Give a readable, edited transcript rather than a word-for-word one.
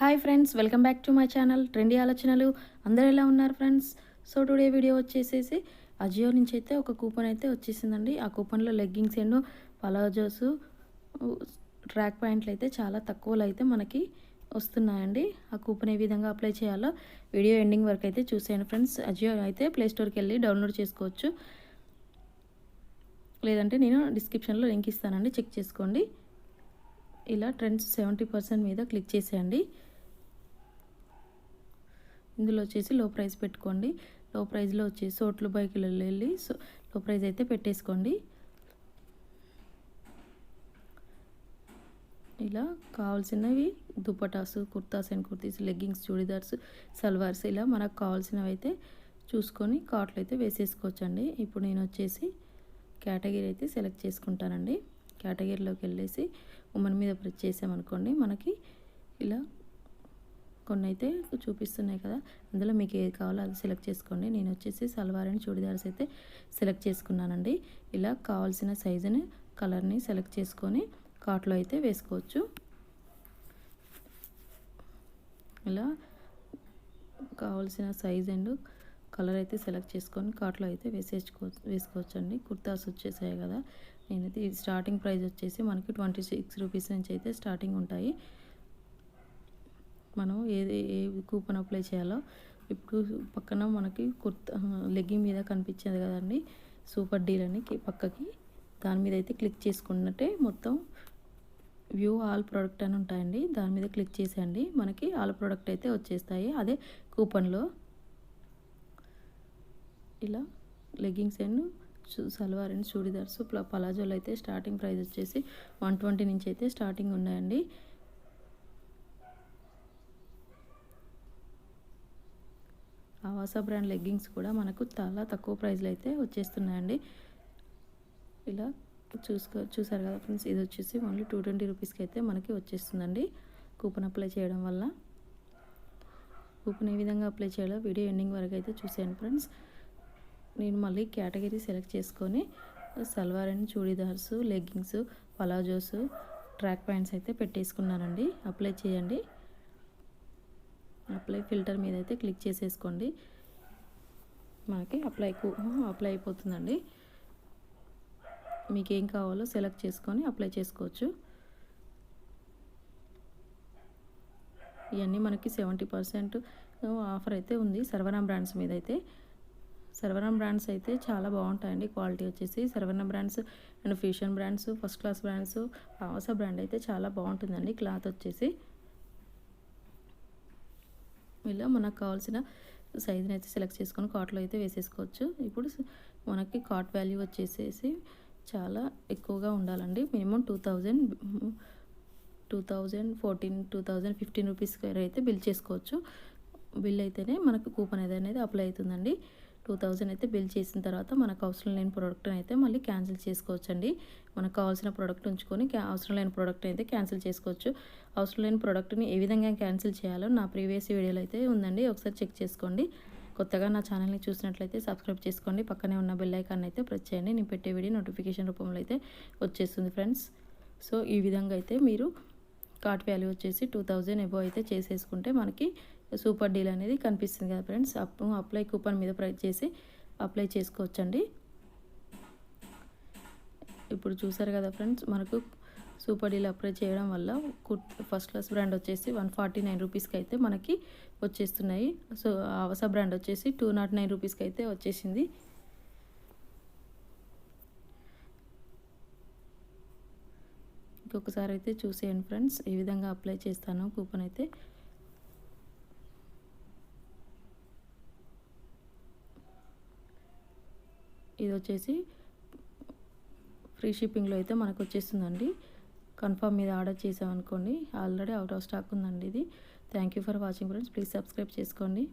Hi friends, welcome back to my channel trendy ఆలోచనలు. అందరూ ఎలా ఉన్నారు ఫ్రెండ్స్? సో టుడే వీడియో వచ్చేసేసి అజియో నుంచి అయితే ఒక కూపన్ అయితే వచ్చేసిందండి. ఆ కూపన్లో లెగ్గింగ్స్ అండ్ పలాజోస్, ట్రాక్ ప్యాంట్లు అయితే చాలా తక్కువలో అయితే మనకి వస్తున్నాయండి. ఆ కూపన్ ఏ విధంగా అప్లై చేయాలో వీడియో ఎండింగ్ వరకు అయితే చూసేయండి ఫ్రెండ్స్. అజియో అయితే ప్లేస్టోర్కి వెళ్ళి డౌన్లోడ్ చేసుకోవచ్చు, లేదంటే నేను డిస్క్రిప్షన్లో లింక్ ఇస్తానండి, చెక్ చేసుకోండి. ఇలా ట్రెండ్స్ 70% మీద క్లిక్ చేసేయండి. ఇందులో వచ్చేసి లో ప్రైస్ పెట్టుకోండి. లో ప్రైస్లో వచ్చేసి సోట్లు బైకులు వెళ్ళి లో ప్రైస్ అయితే పెట్టేసుకోండి. ఇలా కావాల్సినవి దుపటాసు, కుర్తాస్ అండ్ కుర్తీస్, లెగ్గింగ్స్, చూడిదార్స్, సల్వార్స్, ఇలా మనకు కావాల్సినవి అయితే చూసుకొని కార్ట్లో అయితే వేసేసుకోవచ్చండి. ఇప్పుడు నేను వచ్చేసి కేటగిరీ అయితే సెలెక్ట్ చేసుకుంటానండి. కేటగిరీలోకి వెళ్ళేసి ఉమెన్ మీద ప్రెస్ చేసామనుకోండి, మనకి ఇలా కొన్ని అయితే చూపిస్తున్నాయి కదా, అందులో మీకు ఏది కావాలో అది సెలెక్ట్ చేసుకోండి. నేను వచ్చేసి సల్వార్ అండ్ చూడిదార్స్ అయితే సెలెక్ట్ చేసుకున్నానండి. ఇలా కావాల్సిన సైజుని, కలర్ని సెలెక్ట్ చేసుకొని కార్ట్లో అయితే వేసుకోవచ్చు. ఇలా కావాల్సిన సైజ్ అండ్ కలర్ అయితే సెలెక్ట్ చేసుకొని కార్ట్లో అయితే వేసుకోవచ్చండి. కుర్తాస్ వచ్చేసాయి కదా, నేనైతే స్టార్టింగ్ ప్రైస్ వచ్చేసి మనకి 26 రూపీస్ నుంచి అయితే స్టార్టింగ్ ఉంటాయి. మనం ఏ కూపన్ అప్లై చేయాలో ఇప్పుడు పక్కన మనకి కుర్తా లెగ్గింగ్ మీద కనిపించేది కదండి, సూపర్ డీల్ అని పక్కకి, దాని మీద అయితే క్లిక్ చేసుకున్నట్టే మొత్తం వ్యూ ఆల్ ప్రోడక్ట్ అని ఉంటాయండి. దాని మీద క్లిక్ చేసేయండి, మనకి ఆల్ ప్రోడక్ట్ అయితే వచ్చేస్తాయి అదే కూపన్లో. ఇలా leggings and salwar and chudidars, పలాజోలు అయితే స్టార్టింగ్ ప్రైస్ వచ్చేసి 120 నుంచి అయితే స్టార్టింగ్ ఉన్నాయండి. ఆవాసా బ్రాండ్ లెగ్గింగ్స్ కూడా మనకు చాలా తక్కువ ప్రైస్లో అయితే వచ్చేస్తున్నాయండి. ఇలా చూసారు కదా ఫ్రెండ్స్, ఇది వచ్చేసి ఓన్లీ 220 రూపీస్కి అయితే మనకి వచ్చేస్తుందండి కూపన్ అప్లై చేయడం వల్ల. కూపన్ ఏ విధంగా అప్లై చేయాలో వీడియో ఎండింగ్ వరకు అయితే చూసాను ఫ్రెండ్స్. నేను మళ్ళీ కేటగిరీ సెలెక్ట్ చేసుకొని salwar and churidars, leggings, palazzos, track pants అయితే పెట్టేసుకున్నానండి. అప్లై చేయండి. అప్లై ఫిల్టర్ మీద అయితే క్లిక్ చేసేసుకోండి, మనకి అప్లై అయిపోతుందండి. మీకు ఏం కావాలో సెలెక్ట్ చేసుకొని అప్లై చేసుకోవచ్చు. ఇవన్నీ మనకి 70% ఆఫర్ అయితే ఉంది సర్వనామ్ బ్రాండ్స్ మీద అయితే. సర్వనామ్ బ్రాండ్స్ అయితే చాలా బాగుంటాయండి. క్వాలిటీ వచ్చేసి సర్వనామ్ brands and fusion brands, first class brands, Avaasa brand అయితే చాలా బాగుంటుందండి. క్లాత్ వచ్చేసి ఇలా మనకు కావాల్సిన సైజుని అయితే సెలెక్ట్ చేసుకొని కార్ట్లో అయితే వేసేసుకోవచ్చు. ఇప్పుడు మనకి కార్ట్ వాల్యూ వచ్చేసేసి చాలా ఎక్కువగా ఉండాలండి. మినిమం 2014, 2015 రూపీస్ అయితే బిల్ చేసుకోవచ్చు. బిల్ అయితేనే మనకు కూపన్ అనేది అప్లై అవుతుందండి. 2000 అయితే బిల్ చేసిన తర్వాత మనకు అవసరం లేని ప్రోడక్ట్ని అయితే మళ్ళీ క్యాన్సిల్ చేసుకోవచ్చండి. మనకు కావాల్సిన ప్రోడక్ట్ ఉంచుకొని అవసరం లేని ప్రోడక్ట్ అయితే క్యాన్సిల్ చేసుకోవచ్చు. అవసరం లేని ప్రోడక్ట్ని ఏ విధంగా క్యాన్సిల్ చేయాలో నా ప్రీవియస్ వీడియోలో అయితే ఉందండి, ఒకసారి చెక్ చేసుకోండి. కొత్తగా నా ఛానల్ని చూసినట్లయితే సబ్స్క్రైబ్ చేసుకోండి, పక్కనే ఉన్న బెల్ ఐకాన్ అయితే ప్రెస్ చేయండి. నేను పెట్టే వీడియో నోటిఫికేషన్ రూపంలో అయితే వచ్చేస్తుంది ఫ్రెండ్స్. సో ఈ విధంగా అయితే మీరు కార్ట్ వాల్యూ వచ్చేసి 2000 ఎబో అయితే చేసేసుకుంటే మనకి సూపర్ డీల్ అనేది కనిపిస్తుంది కదా ఫ్రెండ్స్. అప్లై కూపన్ మీద ప్రెస్ చేసి అప్లై చేసుకోవచ్చండి. ఇప్పుడు చూసారు కదా ఫ్రెండ్స్, మనకు సూపర్ డీల్ అప్లై చేయడం వల్ల ఫస్ట్ క్లాస్ బ్రాండ్ వచ్చేసి 149 రూపీస్కి అయితే మనకి వచ్చేస్తున్నాయి. సో ఆవాసా బ్రాండ్ వచ్చేసి 209 రూపీస్కి అయితే వచ్చేసింది. ఇంకొకసారి అయితే చూసేయండి ఫ్రెండ్స్, ఏ విధంగా అప్లై చేస్తాను కూపన్ అయితే. ఇది వచ్చేసి ఫ్రీ షిప్పింగ్లో అయితే మనకు వచ్చేస్తుందండి. కన్ఫర్మ్ మీద ఆర్డర్ చేసామనుకోండి, ఆల్రెడీ అవుట్ ఆఫ్ స్టాక్ ఉందండి ఇది. Thank you for watching friends. Please subscribe చేసుకోండి.